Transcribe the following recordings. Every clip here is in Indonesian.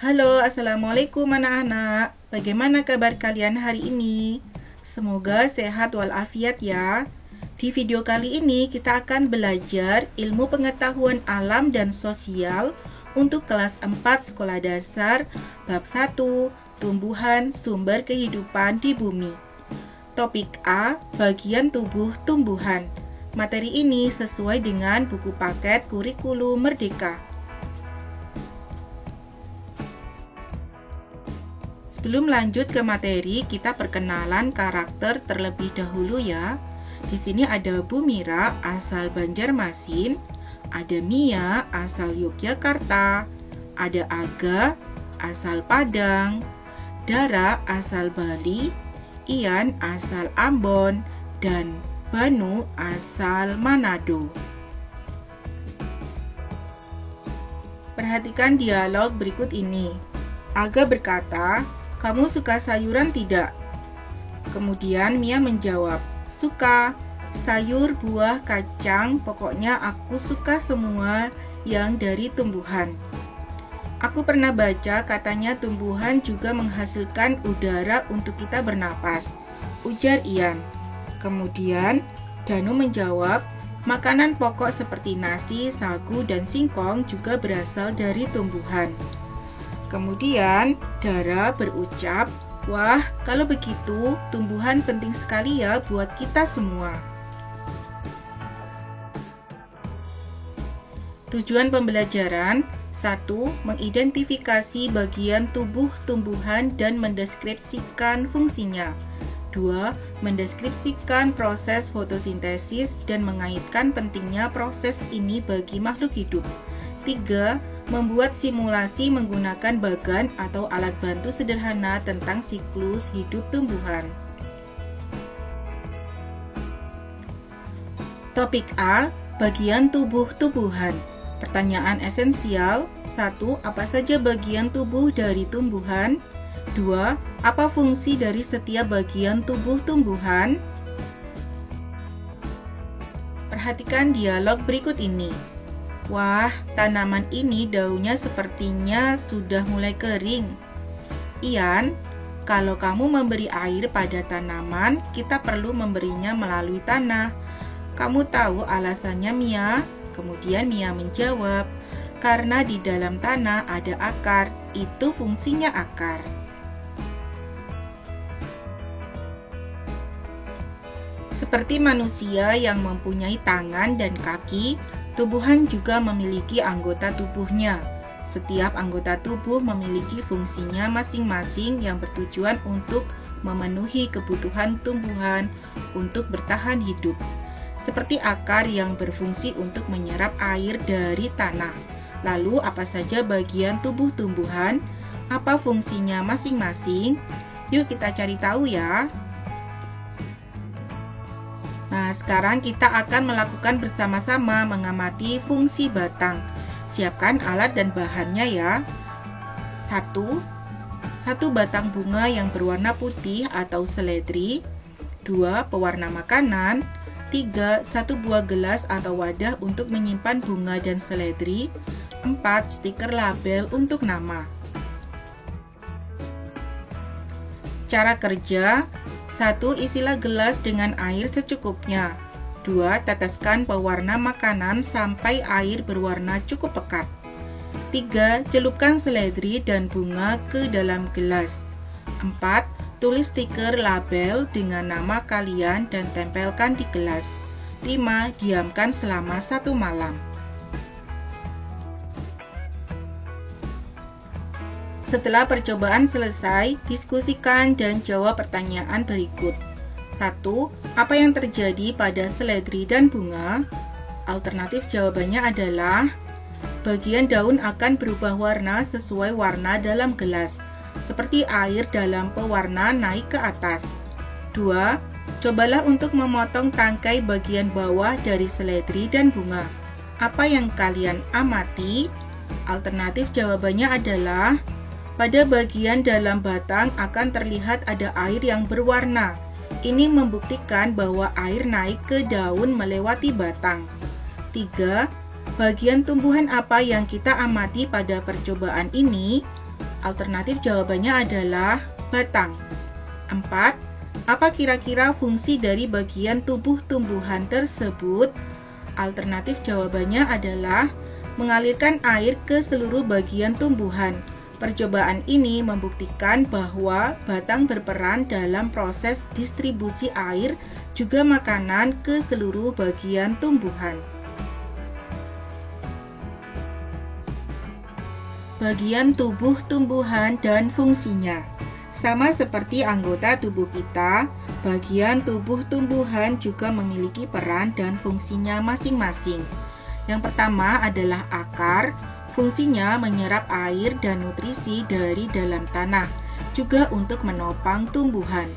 Halo, Assalamualaikum anak-anak. Bagaimana kabar kalian hari ini? Semoga sehat walafiat ya. Di video kali ini kita akan belajar ilmu pengetahuan alam dan sosial untuk kelas 4 sekolah dasar bab 1, tumbuhan sumber kehidupan di bumi. Topik A, bagian tubuh tumbuhan. Materi ini sesuai dengan buku paket kurikulum Merdeka. Sebelum lanjut ke materi, kita perkenalan karakter terlebih dahulu ya. Di sini ada Bu Mira asal Banjarmasin, ada Mia asal Yogyakarta, ada Aga asal Padang, Dara asal Bali, Ian asal Ambon, dan Banu asal Manado. Perhatikan dialog berikut ini. Aga berkata, "Kamu suka sayuran tidak?" Kemudian Mia menjawab, "Suka. Sayur, buah, kacang, pokoknya aku suka semua yang dari tumbuhan." "Aku pernah baca katanya tumbuhan juga menghasilkan udara untuk kita bernapas," ujar Ian. Kemudian Danu menjawab, "Makanan pokok seperti nasi, sagu, dan singkong juga berasal dari tumbuhan." Kemudian Dara berucap, "Wah, kalau begitu tumbuhan penting sekali ya buat kita semua." Tujuan pembelajaran: 1. Mengidentifikasi bagian tubuh tumbuhan dan mendeskripsikan fungsinya. 2. Mendeskripsikan proses fotosintesis dan mengaitkan pentingnya proses ini bagi makhluk hidup. 3. Membuat simulasi menggunakan bagan atau alat bantu sederhana tentang siklus hidup tumbuhan. Topik A, bagian tubuh tumbuhan. Pertanyaan esensial: 1. Apa saja bagian tubuh dari tumbuhan? 2. Apa fungsi dari setiap bagian tubuh tumbuhan? Perhatikan dialog berikut ini. "Wah, tanaman ini daunnya sepertinya sudah mulai kering." "Ian, kalau kamu memberi air pada tanaman, kita perlu memberinya melalui tanah. Kamu tahu alasannya, Mia?" Kemudian Mia menjawab, "Karena di dalam tanah ada akar, itu fungsinya akar." Seperti manusia yang mempunyai tangan dan kaki, tumbuhan juga memiliki anggota tubuhnya. Setiap anggota tubuh memiliki fungsinya masing-masing yang bertujuan untuk memenuhi kebutuhan tumbuhan untuk bertahan hidup. Seperti akar yang berfungsi untuk menyerap air dari tanah. Lalu apa saja bagian tubuh tumbuhan? Apa fungsinya masing-masing? Yuk kita cari tahu ya. Nah, sekarang kita akan melakukan bersama-sama mengamati fungsi batang. Siapkan alat dan bahannya ya. 1. Satu batang bunga yang berwarna putih atau seledri. 2. Pewarna makanan. 3. Satu buah gelas atau wadah untuk menyimpan bunga dan seledri. 4. Stiker label untuk nama. Cara kerja: 1. Isilah gelas dengan air secukupnya. 2. Teteskan pewarna makanan sampai air berwarna cukup pekat. 3. Celupkan seledri dan bunga ke dalam gelas. 4. Tulis stiker label dengan nama kalian dan tempelkan di gelas. 5. Diamkan selama 1 malam. Setelah percobaan selesai, diskusikan dan jawab pertanyaan berikut. 1. Apa yang terjadi pada seledri dan bunga? Alternatif jawabannya adalah: bagian daun akan berubah warna sesuai warna dalam gelas, seperti air dalam pewarna naik ke atas. 2. Cobalah untuk memotong tangkai bagian bawah dari seledri dan bunga. Apa yang kalian amati? Alternatif jawabannya adalah: pada bagian dalam batang akan terlihat ada air yang berwarna. Ini membuktikan bahwa air naik ke daun melewati batang. 3. Bagian tumbuhan apa yang kita amati pada percobaan ini? Alternatif jawabannya adalah batang. 4. Apa kira-kira fungsi dari bagian tubuh tumbuhan tersebut? Alternatif jawabannya adalah mengalirkan air ke seluruh bagian tumbuhan. Percobaan ini membuktikan bahwa batang berperan dalam proses distribusi air juga makanan ke seluruh bagian tumbuhan. Bagian tubuh tumbuhan dan fungsinya. Sama seperti anggota tubuh kita, bagian tubuh tumbuhan juga memiliki peran dan fungsinya masing-masing. Yang pertama adalah akar. Fungsinya menyerap air dan nutrisi dari dalam tanah, juga untuk menopang tumbuhan.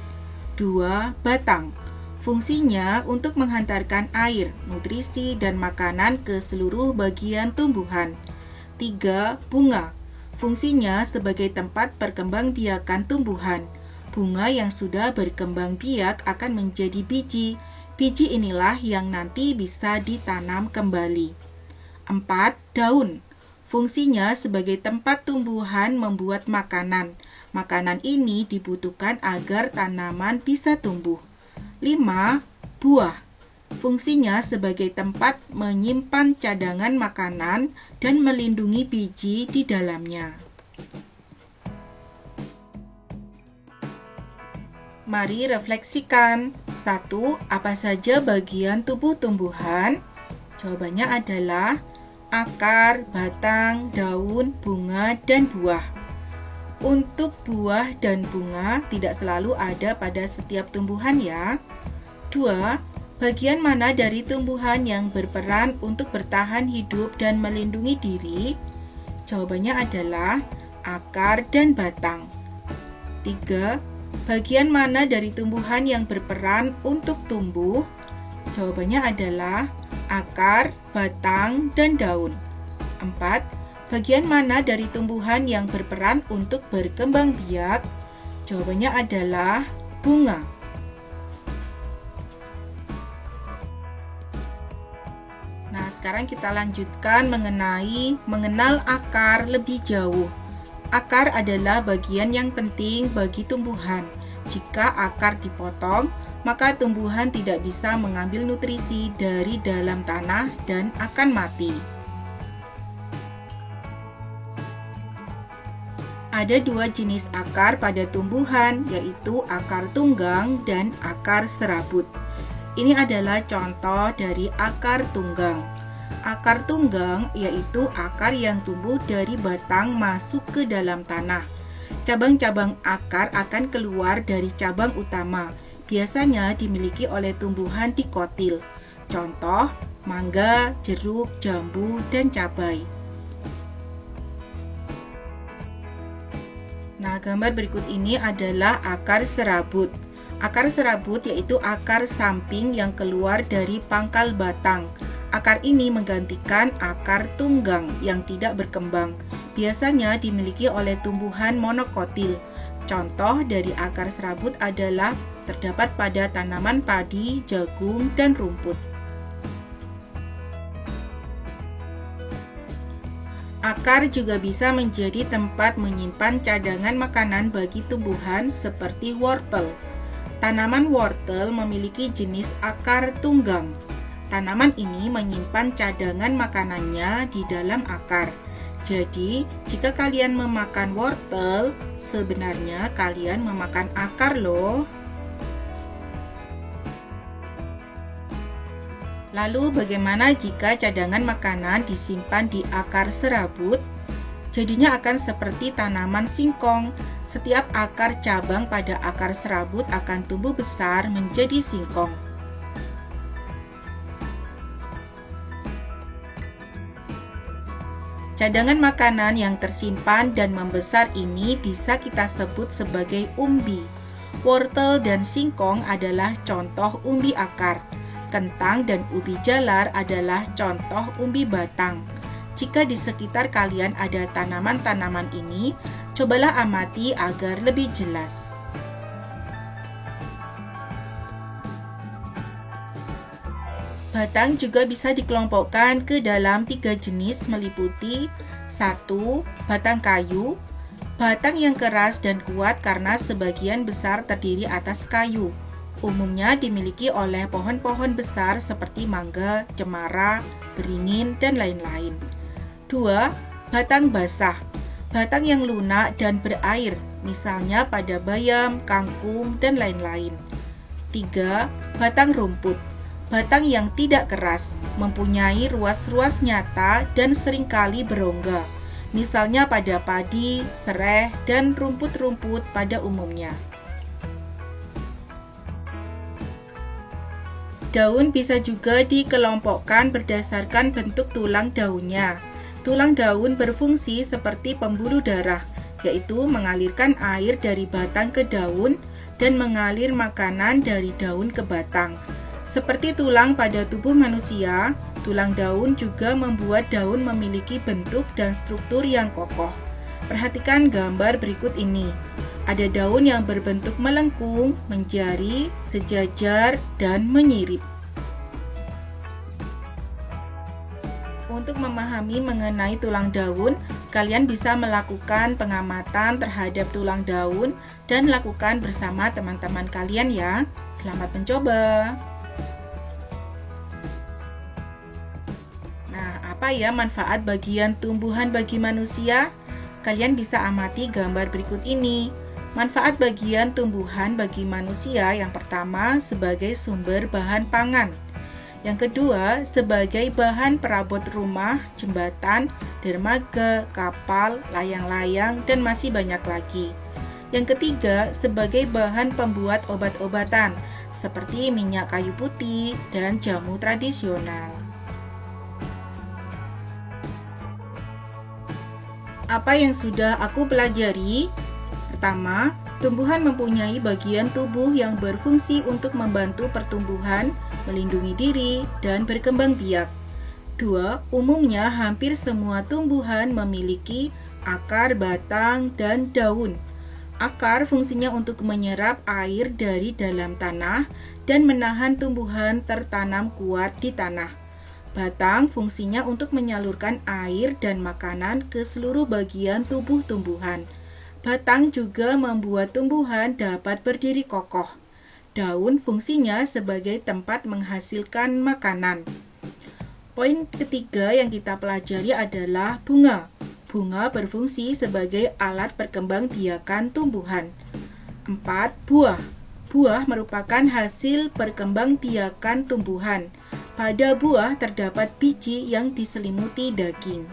2. Batang. Fungsinya untuk menghantarkan air, nutrisi, dan makanan ke seluruh bagian tumbuhan. 3. Bunga. Fungsinya sebagai tempat perkembangbiakan tumbuhan. Bunga yang sudah berkembang biak akan menjadi biji. Biji inilah yang nanti bisa ditanam kembali. 4. Daun. Fungsinya sebagai tempat tumbuhan membuat makanan. Makanan ini dibutuhkan agar tanaman bisa tumbuh. 5. Buah. Fungsinya sebagai tempat menyimpan cadangan makanan dan melindungi biji di dalamnya. Mari refleksikan. 1. Apa saja bagian tubuh tumbuhan? Jawabannya adalah akar, batang, daun, bunga, dan buah. Untuk buah dan bunga tidak selalu ada pada setiap tumbuhan ya. 2. Bagian mana dari tumbuhan yang berperan untuk bertahan hidup dan melindungi diri? Jawabannya adalah akar dan batang. 3. Bagian mana dari tumbuhan yang berperan untuk tumbuh? Jawabannya adalah akar, batang, dan daun. 4. Bagian mana dari tumbuhan yang berperan untuk berkembang biak? Jawabannya adalah bunga. Nah, sekarang kita lanjutkan mengenal akar lebih jauh. Akar adalah bagian yang penting bagi tumbuhan. Jika akar dipotong, maka tumbuhan tidak bisa mengambil nutrisi dari dalam tanah dan akan mati. Ada 2 jenis akar pada tumbuhan, yaitu akar tunggang dan akar serabut. Ini adalah contoh dari akar tunggang. Akar tunggang yaitu akar yang tumbuh dari batang masuk ke dalam tanah. Cabang-cabang akar akan keluar dari cabang utama. Biasanya dimiliki oleh tumbuhan dikotil. Contoh, mangga, jeruk, jambu, dan cabai. Nah, gambar berikut ini adalah akar serabut. Akar serabut yaitu akar samping yang keluar dari pangkal batang. Akar ini menggantikan akar tunggang yang tidak berkembang. Biasanya dimiliki oleh tumbuhan monokotil. Contoh dari akar serabut adalah terdapat pada tanaman padi, jagung, dan rumput. Akar juga bisa menjadi tempat menyimpan cadangan makanan bagi tumbuhan seperti wortel. Tanaman wortel memiliki jenis akar tunggang. Tanaman ini menyimpan cadangan makanannya di dalam akar. Jadi, jika kalian memakan wortel, sebenarnya kalian memakan akar loh. Lalu bagaimana jika cadangan makanan disimpan di akar serabut? Jadinya akan seperti tanaman singkong. Setiap akar cabang pada akar serabut akan tumbuh besar menjadi singkong. Cadangan makanan yang tersimpan dan membesar ini bisa kita sebut sebagai umbi. Wortel dan singkong adalah contoh umbi akar. Kentang dan ubi jalar adalah contoh umbi batang. Jika di sekitar kalian ada tanaman-tanaman ini, cobalah amati agar lebih jelas. Batang juga bisa dikelompokkan ke dalam 3 jenis meliputi 1. Batang kayu, Batang yang keras dan kuat karena sebagian besar terdiri atas kayu. Umumnya dimiliki oleh pohon-pohon besar seperti mangga, cemara, beringin, dan lain-lain. 2. Batang basah. Batang yang lunak dan berair, misalnya pada bayam, kangkung, dan lain-lain. 3. Batang rumput. Batang yang tidak keras, mempunyai ruas-ruas nyata dan seringkali berongga, misalnya pada padi, sereh, dan rumput-rumput pada umumnya. Daun bisa juga dikelompokkan berdasarkan bentuk tulang daunnya. Tulang daun berfungsi seperti pembuluh darah, yaitu mengalirkan air dari batang ke daun dan mengalir makanan dari daun ke batang. Seperti tulang pada tubuh manusia, tulang daun juga membuat daun memiliki bentuk dan struktur yang kokoh. Perhatikan gambar berikut ini. Ada daun yang berbentuk melengkung, menjari, sejajar, dan menyirip. Untuk memahami mengenai tulang daun, kalian bisa melakukan pengamatan terhadap tulang daun dan lakukan bersama teman-teman kalian ya. Selamat mencoba. Nah, apa ya manfaat bagian tumbuhan bagi manusia? Kalian bisa amati gambar berikut ini. Manfaat bagian tumbuhan bagi manusia yang pertama sebagai sumber bahan pangan. Yang kedua sebagai bahan perabot rumah, jembatan, dermaga, kapal, layang-layang, dan masih banyak lagi. Yang ketiga sebagai bahan pembuat obat-obatan seperti minyak kayu putih dan jamu tradisional. Apa yang sudah aku pelajari? Pertama, tumbuhan mempunyai bagian tubuh yang berfungsi untuk membantu pertumbuhan, melindungi diri, dan berkembang biak. 2. Umumnya hampir semua tumbuhan memiliki akar, batang, dan daun. Akar fungsinya untuk menyerap air dari dalam tanah dan menahan tumbuhan tertanam kuat di tanah. Batang fungsinya untuk menyalurkan air dan makanan ke seluruh bagian tubuh tumbuhan. Batang juga membuat tumbuhan dapat berdiri kokoh. Daun fungsinya sebagai tempat menghasilkan makanan. Poin ketiga yang kita pelajari adalah bunga. Bunga berfungsi sebagai alat perkembangbiakan tumbuhan. 4. Buah. Buah merupakan hasil perkembangbiakan tumbuhan. Pada buah terdapat biji yang diselimuti daging.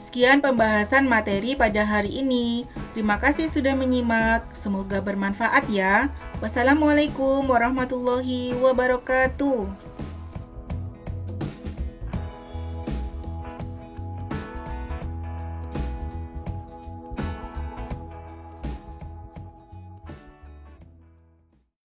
Sekian pembahasan materi pada hari ini. Terima kasih sudah menyimak. Semoga bermanfaat ya. Wassalamualaikum warahmatullahi wabarakatuh.